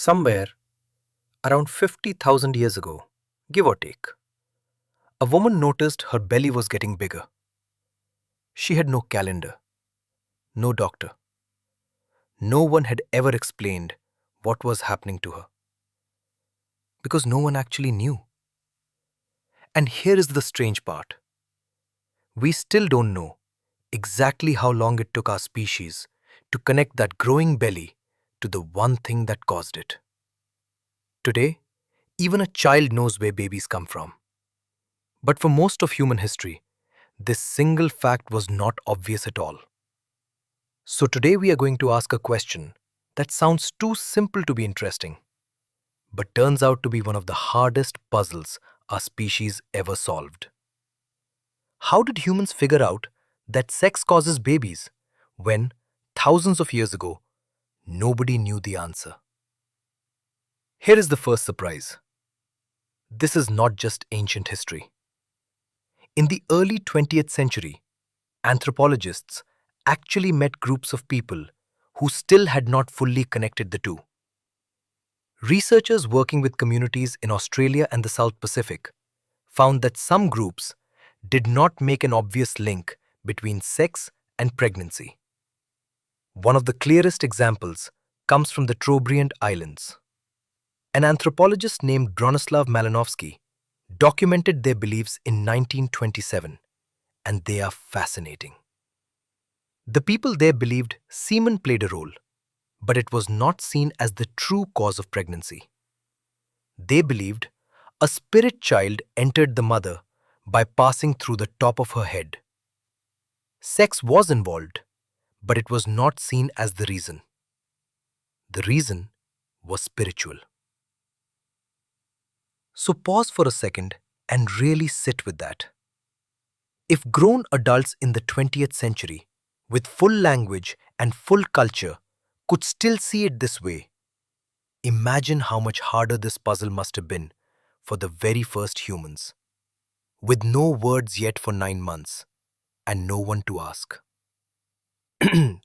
Somewhere around 50,000 years ago, give or take, a woman noticed her belly was getting bigger. She had no calendar, no doctor. No one had ever explained what was happening to her because no one actually knew. And here is the strange part. We still don't know exactly how long it took our species to connect that growing belly to the one thing that caused it. Today, even a child knows where babies come from. But for most of human history, this single fact was not obvious at all. So today we are going to ask a question that sounds too simple to be interesting, but turns out to be one of the hardest puzzles our species ever solved. How did humans figure out that sex causes babies when, thousands of years ago, nobody knew the answer? Here is the first surprise. This is not just ancient history. In the early 20th century, anthropologists actually met groups of people who still had not fully connected the two. Researchers working with communities in Australia and the South Pacific found that some groups did not make an obvious link between sex and pregnancy. One of the clearest examples comes from the Trobriand Islands. An anthropologist named Bronislaw Malinowski documented their beliefs in 1927, and they are fascinating. The people there believed semen played a role, but it was not seen as the true cause of pregnancy. They believed a spirit child entered the mother by passing through the top of her head. Sex was involved, but it was not seen as the reason. The reason was spiritual. So pause for a second and really sit with that. If grown adults in the 20th century, with full language and full culture, could still see it this way, imagine how much harder this puzzle must have been for the very first humans, with no words yet for 9 months and no one to ask.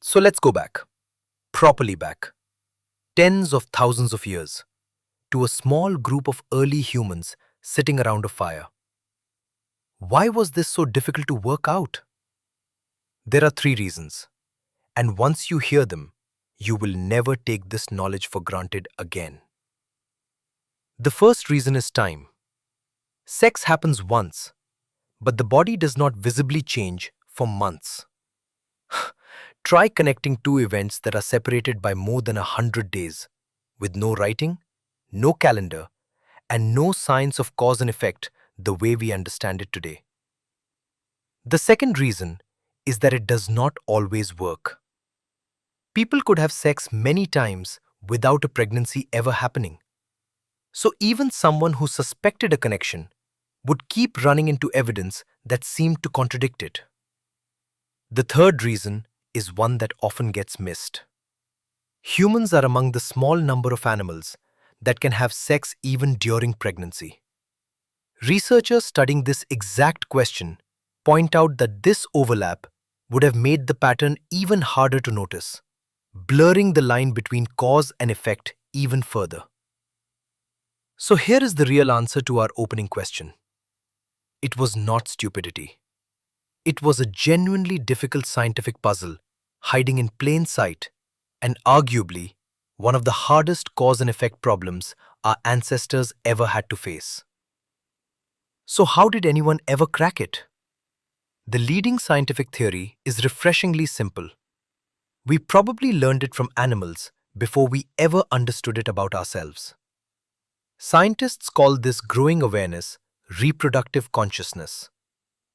So let's go back, properly back, tens of thousands of years, to a small group of early humans sitting around a fire. Why was this so difficult to work out? There are three reasons, and once you hear them, you will never take this knowledge for granted again. The first reason is time. Sex happens once, but the body does not visibly change for months. Try connecting two events that are separated by more than 100 days, with no writing, no calendar, and no signs of cause and effect the way we understand it today. The second reason is that it does not always work. People could have sex many times without a pregnancy ever happening. So even someone who suspected a connection would keep running into evidence that seemed to contradict it. The third reason is one that often gets missed. Humans are among the small number of animals that can have sex even during pregnancy. Researchers studying this exact question point out that this overlap would have made the pattern even harder to notice, blurring the line between cause and effect even further. So here is the real answer to our opening question. It was not stupidity. It was a genuinely difficult scientific puzzle hiding in plain sight and arguably one of the hardest cause and effect problems our ancestors ever had to face. So how did anyone ever crack it? The leading scientific theory is refreshingly simple. We probably learned it from animals before we ever understood it about ourselves. Scientists call this growing awareness reproductive consciousness.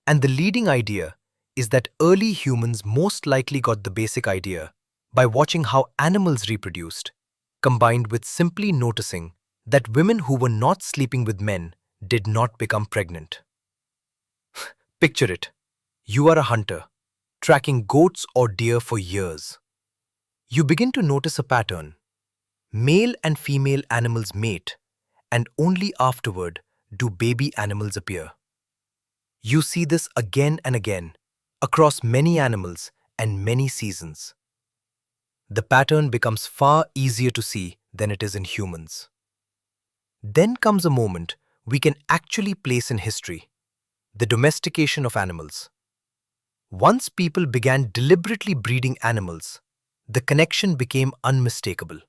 And the leading idea is that early humans most likely got the basic idea by watching how animals reproduced, combined with simply noticing that women who were not sleeping with men did not become pregnant. Picture it. You are a hunter, tracking goats or deer for years. You begin to notice a pattern. Male and female animals mate, and only afterward do baby animals appear. You see this again and again, across many animals and many seasons. The pattern becomes far easier to see than it is in humans. Then comes a moment we can actually place in history: the domestication of animals. Once people began deliberately breeding animals, the connection became unmistakable.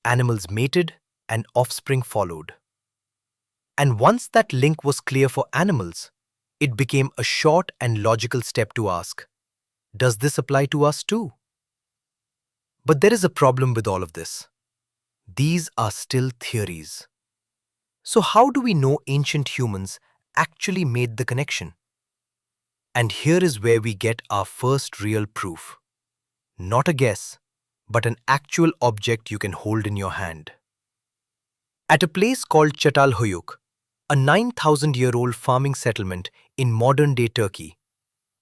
Animals mated and offspring followed. And once that link was clear for animals, it became a short and logical step to ask, does this apply to us too? But there is a problem with all of this. These are still theories. So how do we know ancient humans actually made the connection? And here is where we get our first real proof. Not a guess, but an actual object you can hold in your hand. At a place called Çatalhöyük, a 9,000-year-old farming settlement in modern-day Turkey,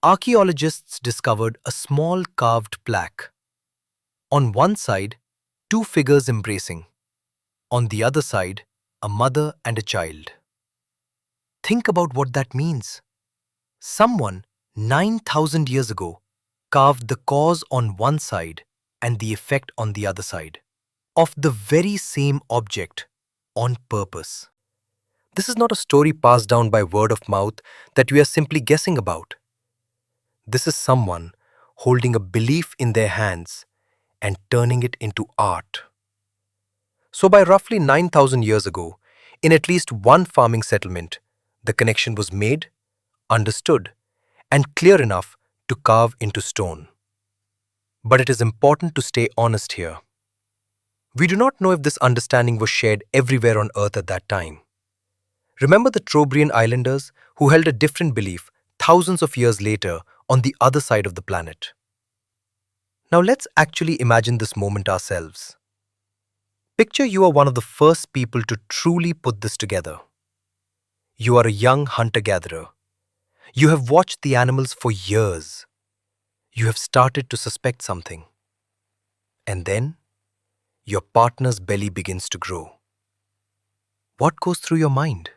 archaeologists discovered a small carved plaque. On one side, two figures embracing. On the other side, a mother and a child. Think about what that means. Someone, 9,000 years ago, carved the cause on one side and the effect on the other side, of the very same object, on purpose. This is not a story passed down by word of mouth that we are simply guessing about. This is someone holding a belief in their hands and turning it into art. So by roughly 9,000 years ago, in at least one farming settlement, the connection was made, understood, and clear enough to carve into stone. But it is important to stay honest here. We do not know if this understanding was shared everywhere on Earth at that time. Remember the Trobriand islanders who held a different belief thousands of years later on the other side of the planet. Now let's actually imagine this moment ourselves. Picture you are one of the first people to truly put this together. You are a young hunter-gatherer. You have watched the animals for years. You have started to suspect something. And then, your partner's belly begins to grow. What goes through your mind?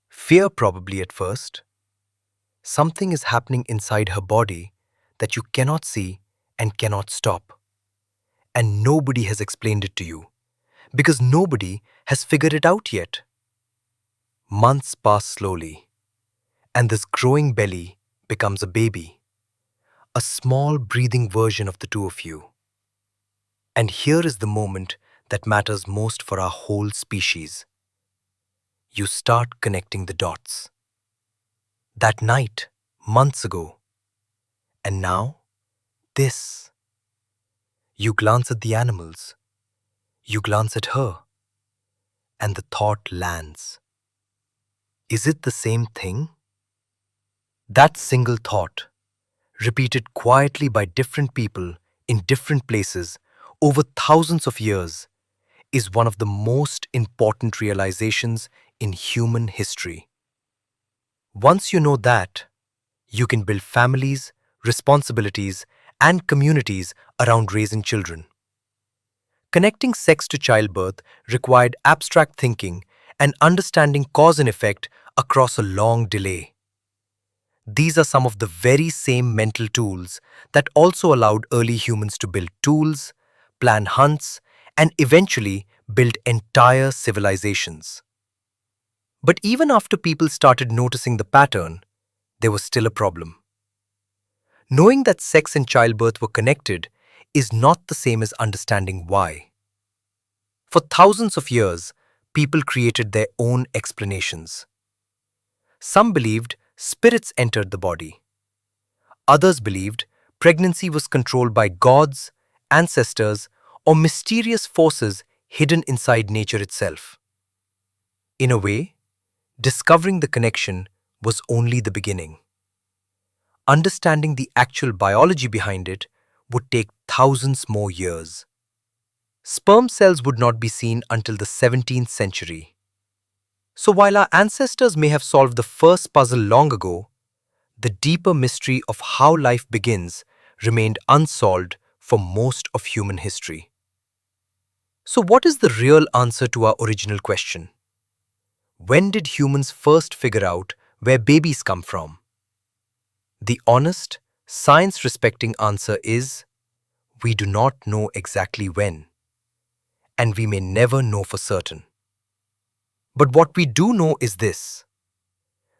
Fear probably at first. Something is happening inside her body that you cannot see and cannot stop. And nobody has explained it to you, because nobody has figured it out yet. Months pass slowly, and this growing belly becomes a baby, a small breathing version of the two of you. And here is the moment that matters most for our whole species. You start connecting the dots. That night, months ago, and now, this. You glance at the animals, you glance at her, and the thought lands. Is it the same thing? That single thought, repeated quietly by different people in different places over thousands of years, is one of the most important realizations in human history. Once you know that, you can build families, responsibilities, and communities around raising children. Connecting sex to childbirth required abstract thinking and understanding cause and effect across a long delay. These are some of the very same mental tools that also allowed early humans to build tools, plan hunts, and eventually build entire civilizations. But even after people started noticing the pattern, there was still a problem. Knowing that sex and childbirth were connected is not the same as understanding why. For thousands of years, people created their own explanations. Some believed spirits entered the body. Others believed pregnancy was controlled by gods, ancestors, or mysterious forces hidden inside nature itself. In a way, discovering the connection was only the beginning. Understanding the actual biology behind it would take thousands more years. Sperm cells would not be seen until the 17th century. So while our ancestors may have solved the first puzzle long ago, the deeper mystery of how life begins remained unsolved for most of human history. So what is the real answer to our original question? When did humans first figure out where babies come from? The honest, science-respecting answer is We do not know exactly when, and we may never know for certain. But what we do know is this: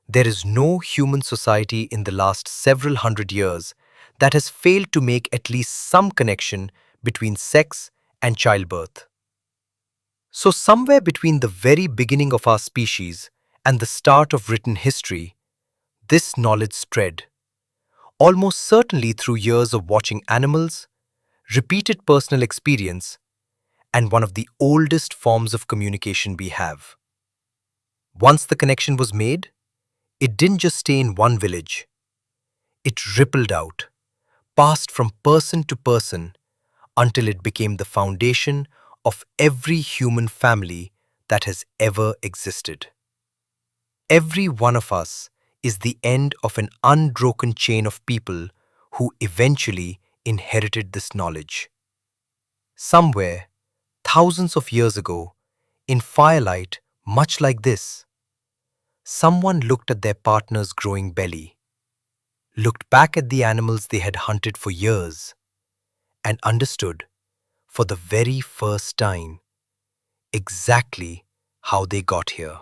there is no human society in the last several hundred years that has failed to make at least some connection between sex and childbirth. So, somewhere between the very beginning of our species and the start of written history, this knowledge spread, almost certainly through years of watching animals, repeated personal experience, and one of the oldest forms of communication we have. Once the connection was made, it didn't just stay in one village, it rippled out, passed from person to person until it became the foundation of every human family that has ever existed. Every one of us is the end of an unbroken chain of people who eventually inherited this knowledge. Somewhere, thousands of years ago, in firelight much like this, someone looked at their partner's growing belly, looked back at the animals they had hunted for years, and understood, for the very first time, exactly how they got here.